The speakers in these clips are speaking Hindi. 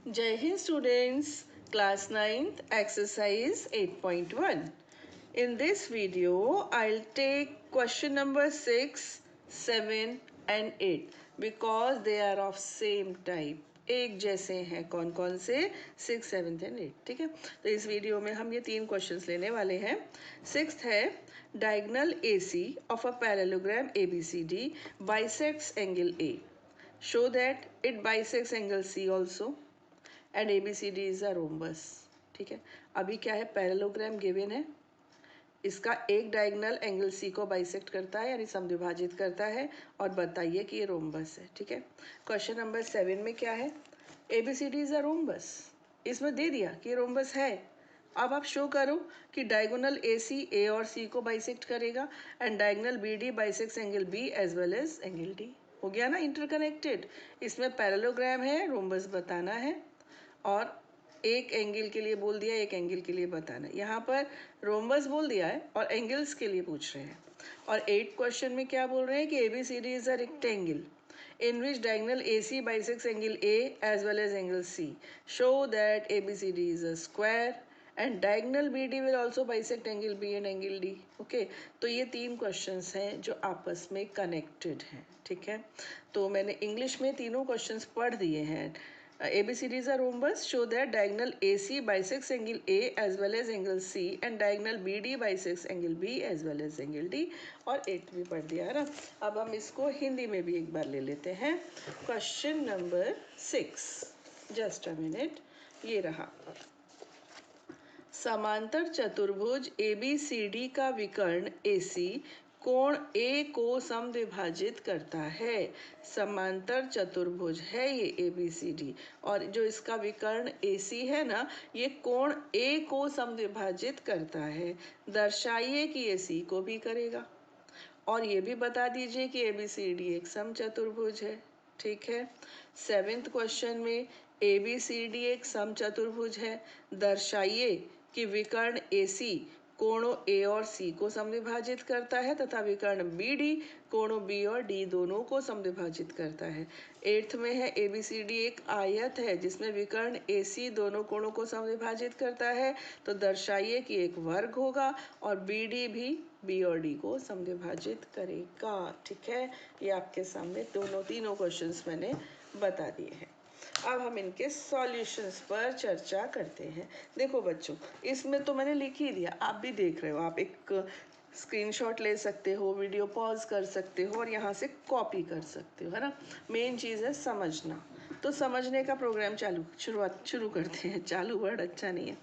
Jai Hind students, class 9th exercise 8.1. In this video, I'll take question number 6, 7 and 8 because they are of same type. एक जैसे हैं कौन कौन से 6, 7 एंड 8. ठीक है, तो इस वीडियो में हम ये तीन क्वेश्चंस लेने वाले हैं. सिक्स्थ है diagonal AC of a parallelogram ABCD bisects angle A. Show that it bisects angle C also. And ABCD is a rhombus. ठीक है, अभी क्या है, पैरेललोग्राम गिवन है, इसका एक डायगोनल एंगल सी को बाइसेक्ट करता है यानी समद्विभाजित करता है और बताइए कि ये रोम्बस है. ठीक है, क्वेश्चन नंबर 7 में क्या है, ABCD इज अ रोम्बस. इसमें दे दिया कि रोम्बस है. अब आप शो करो कि डायगोनल AC A और C को बाइसेक्ट करेगा and diagonal BD bisects angle B as well as angle D. हो गया ना इंटरकनेक्टेड. इसमें पैरेललोग्राम है, रोम्बस बताना है और एक एंगल के लिए बोल दिया, एक एंगल के लिए बताना. यहाँ पर रोम्बस बोल दिया है और एंगल्स के लिए पूछ रहे हैं. और 8 क्वेश्चन में क्या बोल रहे हैं कि ABCD is a rectangle in which diagonal AC bisects angle A as well as angle C. Show that ABCD is a square and diagonal BD will also bisect angle B and angle D. Okay, तो ये तीन क्वेश्चंस हैं जो आपस में कनेक्टेड हैं. ठीक है, तो मैंने इंग्लिश में तीनों क्वेश्चंस पढ़ दिए हैं. ABCD is a rhombus. Show that diagonal AC bisects angle A as well as angle C and diagonal BD bisects angle B as well as angle D. और 8 भी पढ़ दिया है ना. अब हम इसको हिंदी में भी एक बार ले लेते हैं. Question number 6, just a minute, ये रहा. समांतर चतुर्भुज ABCD का विकर्ण AC कोण A को समद्विभाजित करता है. समांतर चतुर्भुज है ये ABCD और जो इसका विकर्ण AC है ना, ये कोण A को समद्विभाजित करता है. दर्शाइए कि ये C को भी करेगा और ये भी बता दीजिए कि ABCD एक समचतुर्भुज है. ठीक है, 7th क्वेश्चन में ABCD एक समचतुर्भुज है. दर्शाइए कि विकर्ण AC कोणों A और C को समद्विभाजित करता है तथा विकर्ण BD कोणों B और D दोनों को समद्विभाजित करता है. 8th में है ABCD एक आयत है जिसमें विकर्ण AC दोनों कोणों को समद्विभाजित करता है, तो दर्शाइए कि एक वर्ग होगा और BD भी B और D को समद्विभाजित करेगा. ठीक है, ये आपके सामने तीनों क्वेश्चंस मैंने बता दिए हैं. अब हम इनके सॉल्यूशंस पर चर्चा करते हैं. देखो बच्चों, इसमें तो मैंने लिख ही दिया, आप भी देख रहे हो. आप एक स्क्रीनशॉट ले सकते हो, वीडियो पॉज कर सकते हो और यहाँ से कॉपी कर सकते हो, है ना. मेन चीज़ है समझना. तो समझने का प्रोग्राम शुरू करते हैं. चालू वर्ड अच्छा नहीं है.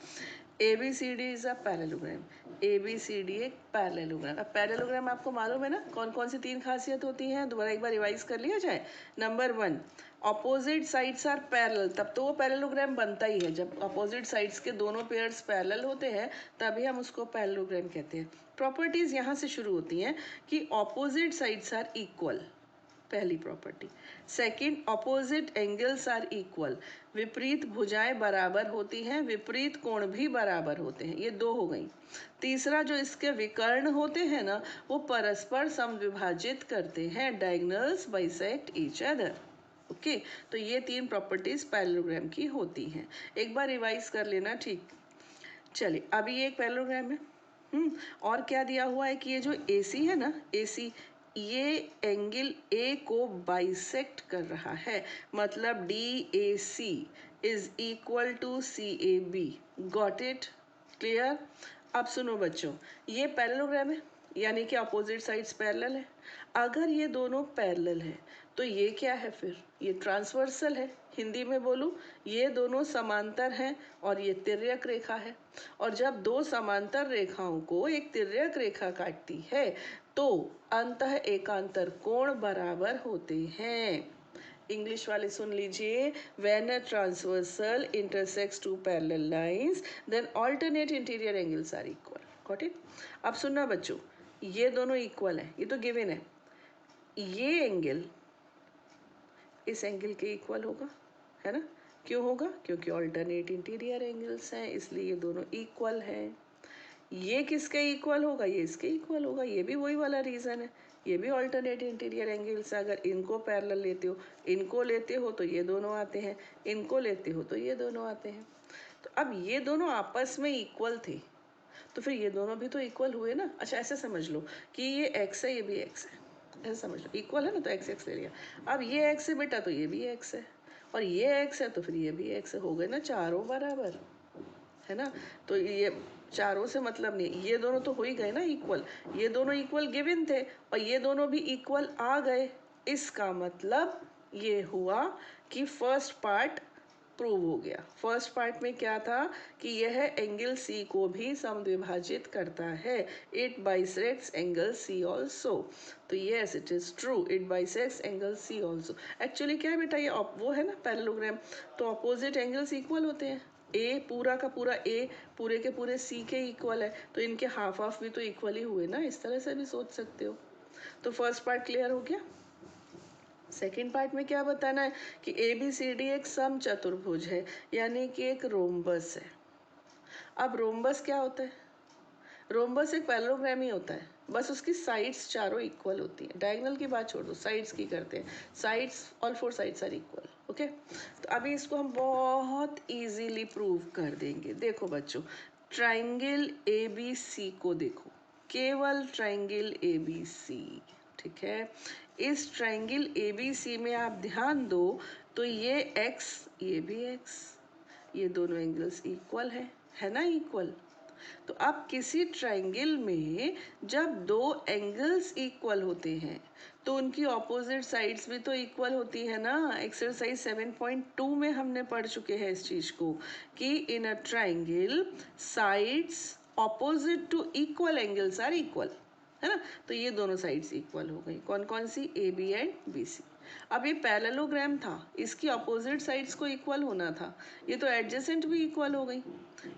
ABCD is a parallelogram. ABCD एक पैरेललोग्राम. अब पैरेललोग्राम आपको मालूम है ना कौन कौन सी तीन खासियत होती हैं. दोबारा एक बार रिवाइज कर लिया जाए. Number 1, opposite sides are parallel. तब तो वो पैरेललोग्राम बनता ही है जब अपोजिट साइड्स के दोनों पेयर्स पैरेलल होते हैं, तभी हम उसको पैरेललोग्राम कहते हैं. प्रॉपर्टीज यहाँ से शुरू होती हैं कि ऑपोजिट साइड्स आर इक्वल, पहली property. Second, opposite angles are equal. विपरीत भुजाएं बराबर होती हैं, विपरीत कोण भी बराबर होते हैं. ये दो हो गई. तीसरा, जो इसके विकर्ण होते हैं ना, वो परस्पर समद्विभाजित करते हैं. Diagonals bisect each other. Okay, तो ये तीन प्रॉपर्टीज पैरेललोग्राम की होती हैं. एक बार रिवाइज कर लेना. ठीक, चलिए, अभी ये एक पैरेललोग्राम है. और क्या दिया हुआ है कि ये जो AC है ना, AC ये एंगल A को बाइसेक्ट कर रहा है. मतलब DAC is equal to CAB. Got it? Clear? अब सुनो बच्चों, ये पैरेललोग्राम है यानी कि अपोजिट साइड्स पैरेलल है. अगर ये दोनों पैरेलल है तो ये क्या है, फिर ये ट्रांसवर्सल है. हिंदी में बोलूं, ये दोनों समांतर हैं और ये तिर्यक रेखा है. और जब दो समांतर रेखाओं को एक तिर्यक रेखा काटती है तो अंतः एकांतर कोण बराबर होते हैं. इंग्लिश वाले सुन लीजिए. When a transversal intersects two parallel lines then alternate interior angles are equal. Got it? अब सुनना बच्चों, ये दोनों इक्वल है, ये तो गिवन है. ये एंगल इस एंगल के इक्वल होगा, है ना. क्यों होगा? क्योंकि अल्टरनेट इंटीरियर एंगल्स हैं, इसलिए ये दोनों इक्वल हैं. ये किसके इक्वल होगा? ये इसके इक्वल होगा. ये भी वही वाला रीज़न है ये भी ऑल्टरनेट इंटीरियर एंगल्स। अगर इनको पैरेलल लेते हो तो ये दोनों आते हैं, इनको लेते हो तो ये दोनों आते हैं। तो अब ये दोनों आपस में इक्वल थे, तो फिर ये दोनों भी तो इक्वल हुए ना। अच्छा ऐसे समझ लो कि ये एक्स है, ये भी एक्स है, ऐसे समझ लो, इक्वल है ना, तो एक्स एक्स ले लिया। अब ये एक्स है बेटा, तो ये भी एक्स है, और ये एक्स है तो फिर ये भी एक्स है, हो गए ना चारों बराबर, है ना। तो ये चारों से मतलब नहीं, ये दोनों तो हो ही गए ना इक्वल, ये दोनों इक्वल गिवन थे और ये दोनों भी इक्वल आ गए। इसका मतलब ये हुआ कि फर्स्ट पार्ट प्रूव हो गया। फर्स्ट पार्ट में क्या था कि यह एंगल सी को भी समद्विभाजित करता है, it bisects angle C also. तो yes it is true, it bisects angle C also. Actually क्या है बेटा, ये वो है ना पैरेललोग्राम, तो अपोजिट एंगल्स इक्वल होते हैं। ए पूरा का पूरा ए पूरे के पूरे सी के इक्वल है, तो इनके हाफ हाफ भी तो इक्वल ही हुए ना, इस तरह से भी सोच सकते हो। तो फर्स्ट पार्ट क्लियर हो गया। सेकेंड पार्ट में क्या बताना है कि ए बी सी डी एक समचतुर्भुज है, यानी कि एक रोम्बस है। अब रोम्बस क्या होता है? रोम्बस एक पैरेललोग्राम ही होता है, बस उसकी साइड्स चारों इक्वल होती हैं। डायगोनल की बात छोड़ दो, साइड्स की करते हैं। Sides, all four sides are equal. Okay, तो अभी इसको हम बहुत इजीली प्रूव कर देंगे। देखो बच्चों, ट्राइंगल ए बी सी को देखो, केवल ट्राइंगल ए बी सी, ठीक है। इस ट्राइंगल ए बी सी में आप ध्यान दो तो ये एक्स, ये भी एक्स, ये दोनों एंगल्स इक्वल है ना, इक्वल। तो अब किसी ट्राइंगल में जब दो एंगल्स इक्वल होते हैं तो उनकी ऑपोजिट साइड्स भी तो इक्वल होती है ना। एक्सरसाइज 7.2 में हमने पढ़ चुके हैं इस चीज को कि in a triangle sides opposite to equal angles are equal, है ना। तो ये दोनों साइड्स इक्वल हो गई, कौन कौन सी, A B and B C. अब ये पैरेललोग्राम था, इसकी अपोजिट साइड्स को इक्वल होना था, ये तो एडजेसेंट भी इक्वल हो गई।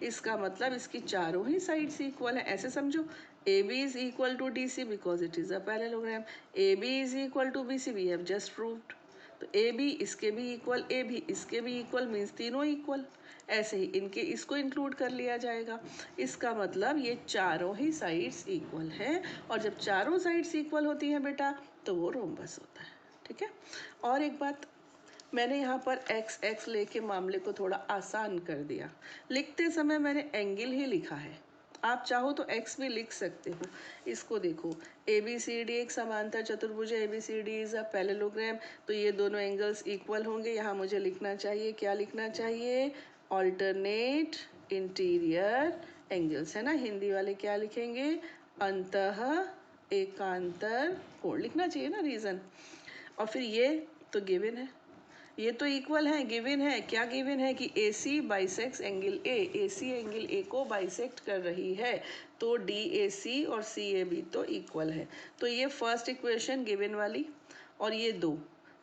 इसका मतलब इसकी चारों ही साइड्स इक्वल है। ऐसे समझो, A B is equal to D C because it is a parallelogram, A B is equal to B C, we have just proved. तो ए बी इसके भी इक्वल, ए भी इसके भी इक्वल, मीन्स तीनों इक्वल। ऐसे ही इनके इसको इंक्लूड कर लिया जाएगा। इसका मतलब ये चारों ही साइड्स इक्वल है, और जब चारों साइड्स इक्वल होती हैं बेटा तो वो रोम्बस होता है, ठीक है। और एक बात, मैंने यहाँ पर एक्स एक्स लेके मामले को थोड़ा आसान कर दिया। लिखते समय मैंने एंगल ही लिखा है, आप चाहो तो एक्स भी लिख सकते हो। इसको देखो, ए बी सी डी एक समांतर चतुर्भुज है, A B C D is a parallelogram, तो ये दोनों एंगल्स इक्वल होंगे। यहाँ मुझे लिखना चाहिए, क्या लिखना चाहिए, ऑल्टरनेट इंटीरियर एंगल्स, है ना। हिंदी वाले क्या लिखेंगे, अंतः एकांतर कोण लिखना चाहिए ना, रीजन। और फिर ये तो गिवन है, ये तो इक्वल है, गिवन है। क्या गिवन है कि A C bisects angle A, A C angle A को बाइसेक्ट कर रही है, तो डी ए सी और सी ए बी तो इक्वल है। तो ये फर्स्ट इक्वेशन गिवन वाली, और ये दो,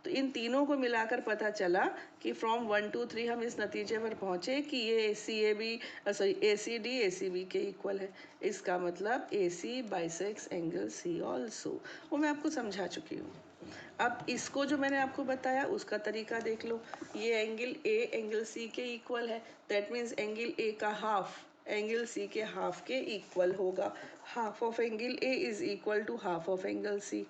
तो इन तीनों को मिलाकर पता चला कि फ्रॉम 1 2 3 हम इस नतीजे पर पहुंचे कि ये C A B, sorry A C D A C B के इक्वल है। इसका मतलब A C bisects angle C also, वो मैं आपको समझा चुकी हूँ। अब इसको जो मैंने आपको बताया उसका तरीका देख लो। ये एंगल ए एंगल सी के इक्वल है, दैट मीन्स एंगल ए का हाफ एंगल सी के हाफ के इक्वल होगा। Half of angle A is equal to half of angle C.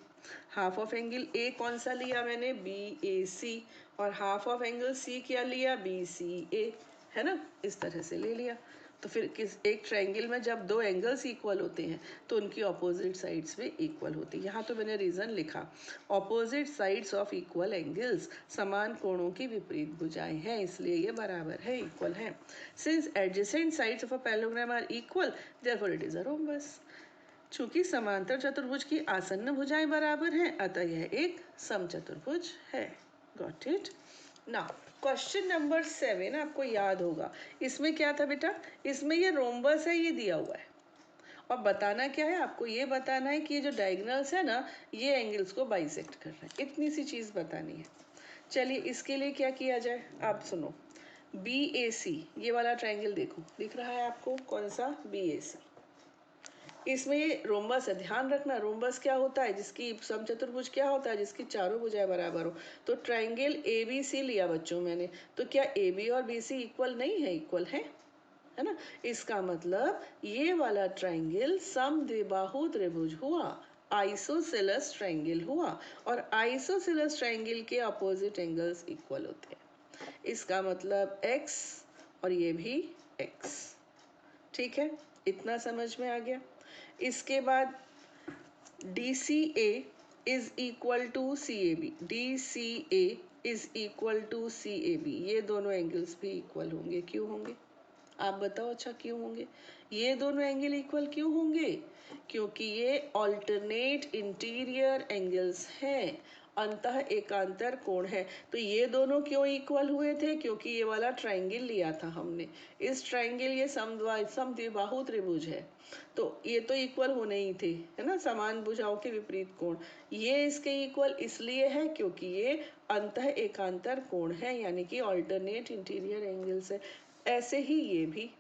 Half of angle A कौन सा लिया मैंने, बी ए सी, और हाफ ऑफ एंगल सी क्या लिया, बी सी ए, है ना। इस तरह से ले लिया। तो फिर किस एक ट्रायंगल में जब दो एंगल्स इक्वल होते हैं तो उनकी ऑपोजिट साइड्स भी इक्वल होती है। यहाँ तो मैंने रीज़न लिखा, opposite sides of equal angles समान कोणों की विपरीत भुजाएं हैं, इसलिए ये बराबर है, इक्वल है। Since adjacent sides of a parallelogram are equal therefore it is a rhombus. चूंकि समांतर चतुर्भुज की आसन्न भुजाएं बराबर हैं, अतः यह एक समचतुर्भुज है। Got it. Now question number 7 आपको याद होगा, इसमें क्या था बेटा, इसमें ये रोम्बस है, ये दिया हुआ है, और बताना क्या है आपको, ये बताना है कि ये जो डायगोनल्स है ना, ये एंगल्स को बाइसेक्ट कर रहे हैं, इतनी सी चीज़ बतानी है। चलिए इसके लिए क्या किया जाए, आप सुनो। बी ए सी, ये वाला ट्रायंगल देखो, दिख रहा है आपको, कौन सा, बी ए सी। इसमें ये रोम्बस है, ध्यान रखना रोम्बस क्या होता है, जिसकी समचतुर्भुज क्या होता है, जिसकी चारों भुजाएं बराबर हो। तो ट्रायंगल ए बी सी लिया बच्चों मैंने, तो क्या ए बी और बी सी इक्वल नहीं है, इक्वल है ना। इसका मतलब ये वाला ट्रायंगल समद्विबाहु त्रिभुज हुआ, आइसोसेलेस ट्रायंगल हुआ, और आइसोसेलेस ट्रायंगल के अपोजिट एंगल्स इक्वल होते हैं। इसका मतलब x और ये भी x। ठीक है, इतना समझ में आ गया। इसके बाद DCA is equal to CAB, DCA is equal to CAB, ये दोनों एंगल्स भी इक्वल होंगे। क्यों होंगे आप बताओ? अच्छा, क्यों होंगे? ये दोनों एंगल इक्वल क्यों होंगे? क्योंकि ये ऑल्टरनेट इंटीरियर एंगल्स हैं, अंतः एकांतर कोण है। तो ये दोनों क्यों इक्वल हुए थे? क्योंकि ये वाला ट्रायंगल लिया था हमने। इस ट्रायंगल, ये समद्विबाहु त्रिभुज है, तो ये तो इक्वल होने ही थे, है ना, समान भुजाओं के विपरीत कोण। ये इसके इक्वल इसलिए है क्योंकि ये अंतः एकांतर कोण है, यानी कि ऑल्टरनेट इंटीरियर एंगल्स है। ऐसे ही ये भी,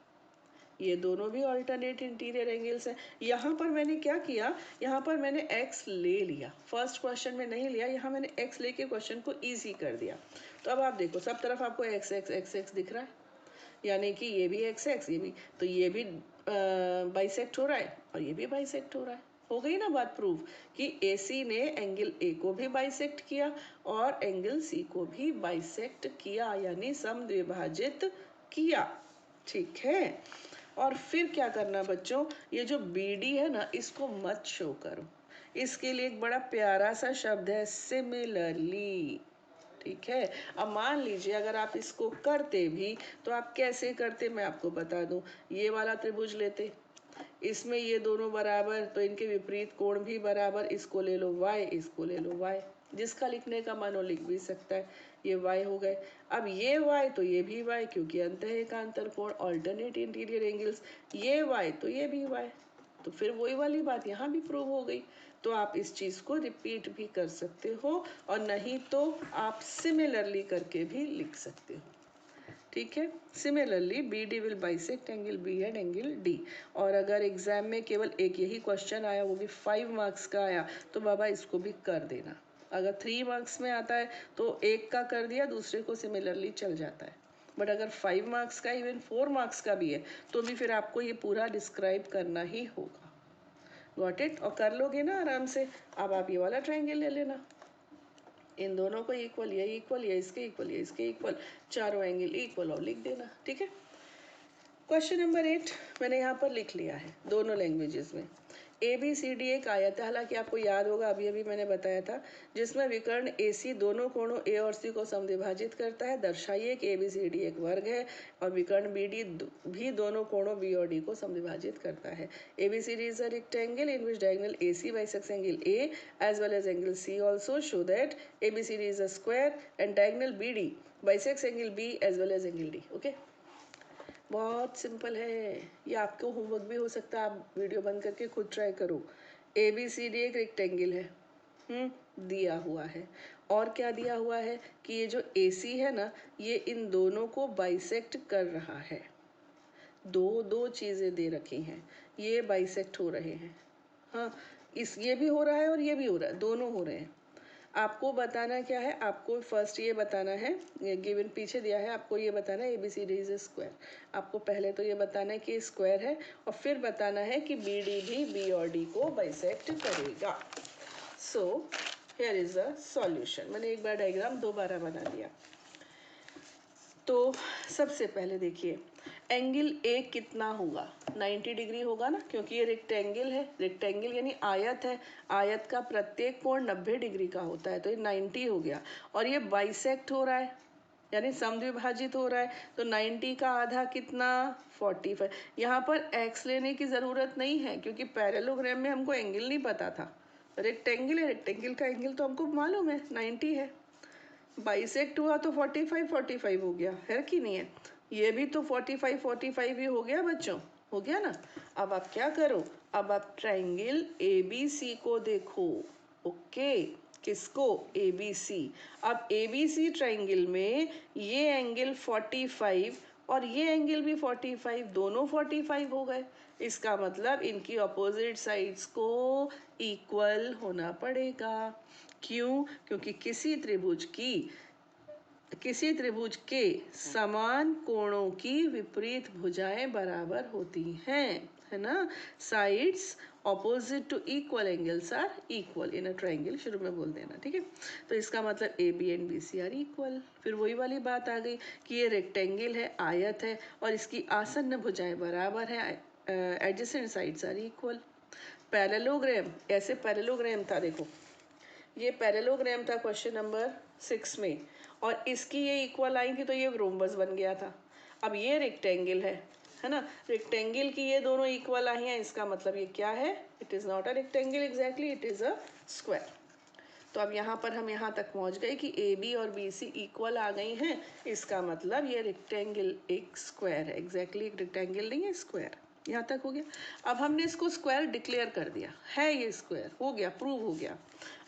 ये दोनों भी ऑल्टरनेट इंटीरियर एंगल्स हैं। यहाँ पर मैंने क्या किया, यहाँ पर मैंने x ले लिया, फर्स्ट क्वेश्चन में नहीं लिया, यहाँ मैंने x लेके क्वेश्चन को इजी कर दिया। तो अब आप देखो, सब तरफ आपको x x x x दिख रहा है, यानी कि ये भी x x, ये भी, तो ये भी बाइसेक्ट हो रहा है और ये भी बाइसेक्ट हो रहा है। हो गई ना बात प्रूव कि AC ने एंगल A को भी बाइसेक्ट किया और एंगल C को भी बाइसेक्ट किया, यानी समद्विभाजित किया। ठीक है, और फिर क्या करना बच्चों, ये जो BD है ना, इसको मत शो करो। इसके लिए एक बड़ा प्यारा सा शब्द है, सिमिलरली। ठीक है, अब मान लीजिए अगर आप इसको करते भी, तो आप कैसे करते मैं आपको बता दूं। ये वाला त्रिभुज लेते, इसमें ये दोनों बराबर, तो इनके विपरीत कोण भी बराबर, इसको ले लो y, इसको ले लो y, जिसका लिखने का मन हो लिख भी सकता है। ये y हो गए, अब ये y तो ये भी y, क्योंकि अंतः एकांतर कोण, ऑल्टरनेट इंटीरियर एंगल्स, ये y तो ये भी y, तो फिर वही वाली बात यहाँ भी प्रूव हो गई। तो आप इस चीज़ को रिपीट भी कर सकते हो, और नहीं तो आप सिमिलरली करके भी लिख सकते हो। ठीक है, similarly BD will bisect angle B and angle D। और अगर एग्जाम में केवल एक यही क्वेश्चन आया, वो भी 5 मार्क्स का आया, तो बाबा इसको भी कर देना। अगर 3 मार्क्स में आता है तो एक का कर दिया, दूसरे को सिमिलरली चल जाता है। बट अगर 5 मार्क्स का, इवन 4 मार्क्स का भी है, तो भी फिर आपको ये पूरा डिस्क्राइब करना ही होगा। Got it? और कर लोगे ना आराम से। अब आप ये वाला ट्रायंगल ले लेना, इन दोनों को इक्वल, ये इक्वल, ये इसके इक्वल, ये इसके इक्वल, चारों एंगल इक्वल, और लिख देना। ठीक है, क्वेश्चन नंबर 8 मैंने यहाँ पर लिख लिया है दोनों लैंग्वेजेस में। ABCD एक आयत है, हालांकि आपको याद होगा अभी अभी मैंने बताया था, जिसमें विकर्ण AC दोनों कोणों A और C को समद्विभाजित करता है। दर्शाइए कि ABCD एक वर्ग है और विकर्ण BD भी दोनों कोणों B और D को समद्विभाजित करता है। ABCD is a rectangle in which diagonal AC bisects angle A as well as angle C. Also show that ABCD is a square and diagonal BD bisects angle B as well as angle D. Okay? बहुत सिंपल है, ये आपको होमवर्क भी हो सकता है, आप वीडियो बंद करके खुद ट्राई करो। ABCD एक रेक्टेंगल है, दिया हुआ है, और क्या दिया हुआ है कि ये जो AC है ना, ये इन दोनों को बाइसेक्ट कर रहा है। दो चीज़ें दे रखी हैं, ये बाइसेक्ट हो रहे हैं। हाँ, ये भी हो रहा है और ये भी हो रहा है, दोनों हो रहे हैं। आपको बताना क्या है, आपको फर्स्ट ये बताना है, गिवन पीछे दिया है, आपको ये बताना है ABCD इज ए स्क्वायर। आपको पहले तो ये बताना है कि स्क्वायर है, और फिर बताना है कि BD भी B और D को बाइसेक्ट करेगा। So here is a solution. मैंने एक बार डायग्राम दोबारा बना दिया। तो सबसे पहले देखिए, एंगल A कितना होगा? 90 डिग्री होगा ना, क्योंकि ये रेक्टेंगल है, रेक्टेंगल यानी आयत है, आयत का प्रत्येक कोण 90 डिग्री का होता है, तो ये 90 हो गया। और ये बाइसेक्ट हो रहा है, यानी समद्विभाजित हो रहा है, तो 90 का आधा कितना? 45। यहाँ पर x लेने की ज़रूरत नहीं है, क्योंकि पैरेललोग्राम में हमको एंगल नहीं पता था। रेक्टेंगल है, रेक्टेंगल का एंगल तो हमको मालूम है 90 है। बाइसेक्ट हुआ तो 45 हो गया, है कि नहीं है? ये भी तो 45 ही हो गया बच्चों, हो गया ना। अब आप क्या करो, अब आप ट्रायंगल ABC को देखो। ओके, किसको? ABC। अब ABC ट्रायंगल में ये एंगल 45 और ये एंगल भी 45, दोनों 45 हो गए। इसका मतलब इनकी अपोजिट साइड्स को इक्वल होना पड़ेगा। क्यों? क्योंकि किसी त्रिभुज के समान कोणों की विपरीत भुजाएं बराबर होती हैं, है ना। Sides opposite to equal angles are equal in a triangle, शुरू में बोल देना, ठीक है। तो इसका मतलब A B and B C are equal. फिर वही वाली बात आ गई कि ये रेक्टेंगल है, आयत है, और इसकी आसन्न भुजाएं बराबर हैं, adjacent sides are equal. Parallelogram, ऐसे पैरेललोग्राम था, देखो ये पैरेललोग्राम था क्वेश्चन नंबर 6 में, और इसकी ये इक्वल आई थी तो ये रोम्बस बन गया था। अब ये रेक्टेंगल है ना, रेक्टेंगल की ये दोनों इक्वल आई हैं, इसका मतलब ये क्या है, it is not a rectangle exactly, it is a square. तो अब यहाँ पर हम यहाँ तक पहुँच गए कि ए बी और बी सी इक्वल आ गई हैं, इसका मतलब ये रेक्टेंगल एक स्क्वायर है, एग्जैक्टली एक रेक्टेंगल नहीं है, स्क्वायर। यहाँ तक हो गया। अब हमने इसको स्क्वायर डिक्लेयर कर दिया है, ये स्क्वायर हो गया, प्रूव हो गया।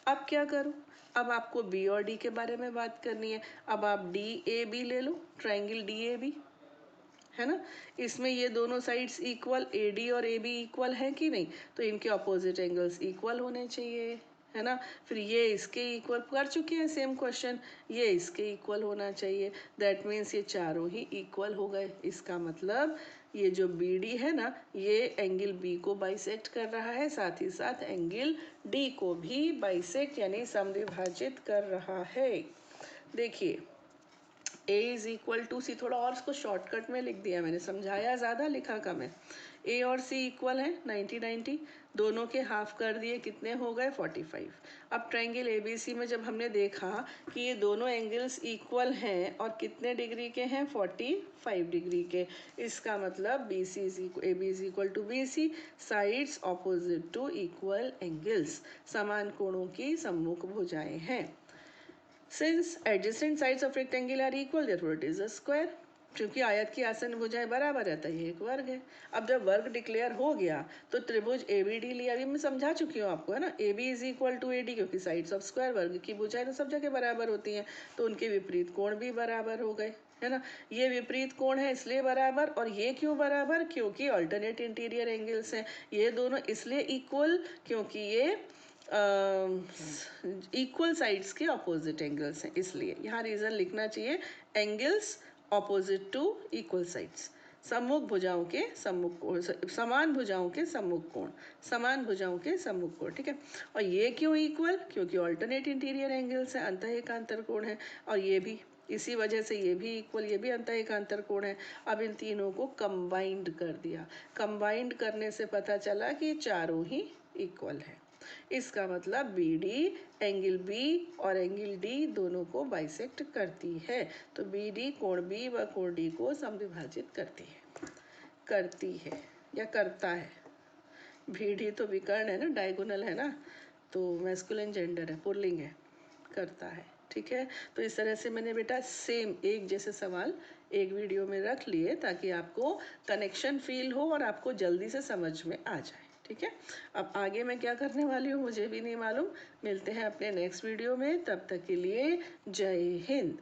अब क्या करूँ, अब आपको बी और डी के बारे में बात करनी है। अब आप डी ए बी ले लो, ट्राइंगल डी ए बी, है ना। इसमें ये दोनों साइड्स इक्वल, ए डी और ए बी इक्वल है कि नहीं, तो इनके ऑपोजिट एंगल्स इक्वल होने चाहिए, है ना। फिर ये इसके इक्वल कर चुके हैं सेम क्वेश्चन, ये इसके इक्वल होना चाहिए, दैट मीन्स ये चारों ही इक्वल हो गए। इसका मतलब ये जो बी डी है ना, ये एंगल बी को बाइसेक्ट कर रहा है, साथ ही साथ एंगल डी को भी बाइसेक्ट यानी समद्विभाजित कर रहा है। देखिए a इज इक्वल टू सी, थोड़ा और इसको शॉर्टकट में लिख दिया मैंने, समझाया ज़्यादा लिखा कम है। a और c इक्वल है 90-90, दोनों के हाफ कर दिए, कितने हो गए 45। अब ट्राइंगल ए बी सी में जब हमने देखा कि ये दोनों एंगल्स इक्वल हैं और कितने डिग्री के हैं 45 डिग्री के, इसका मतलब B C is equal, A B is equal to B C, sides opposite to equal angles, समान कोणों की सम्मुख भुजाएं हैं। Since adjacent sides of rectangle are equal, therefore it is a square. क्योंकि आयत की आसन भुजाएं बराबर है तो ये एक वर्ग है। अब जब वर्ग डिक्लेयर हो गया तो त्रिभुज ए बी डी लिया, अभी मैं समझा चुकी हूँ आपको, है ना। A B is equal to A D, क्योंकि साइड्स ऑफ स्क्वायर, वर्ग की भुजाएं तो सब जगह बराबर होती हैं, तो उनके विपरीत कोण भी बराबर हो गए, है ना। ये विपरीत कोण है इसलिए बराबर, और ये क्यों बराबर, क्योंकि अल्टरनेट इंटीरियर एंगल्स हैं। ये दोनों इसलिए इक्वल क्योंकि ये इक्वल साइड्स के ऑपोजिट एंगल्स हैं, इसलिए यहाँ रीजन लिखना चाहिए, angles opposite to equal sides, सम्मुख भुजाओं के सम्मुख कोण, समान भुजाओं के सम्मुख कोण, समान भुजाओं के सम्मुख कोण, ठीक है। और ये क्यों इक्वल, क्योंकि ऑल्टरनेट इंटीरियर एंगल्स हैं, अंतः एकांतर कोण है, और ये भी इसी वजह से ये भी इक्वल, ये भी अंतः एकांतर कोण है। अब इन तीनों को कंबाइंड कर दिया, कंबाइंड करने से पता चला कि चारों ही इक्वल है। इसका मतलब बी डी एंगल बी और एंगल डी दोनों को बाइसेक्ट करती है, तो बी डी कोण बी व कोण डी को समद्विभाजित करती है या करता है। बी डी तो विकर्ण है ना, डायगोनल है ना, तो मैस्कुलिन जेंडर है, पुल्लिंग है, करता है, ठीक है। तो इस तरह से मैंने बेटा सेम एक जैसे सवाल एक वीडियो में रख लिए ताकि आपको कनेक्शन फील हो और आपको जल्दी से समझ में आ जाए, ठीक है। अब आगे मैं क्या करने वाली हूँ मुझे भी नहीं मालूम, मिलते हैं अपने नेक्स्ट वीडियो में, तब तक के लिए जय हिंद।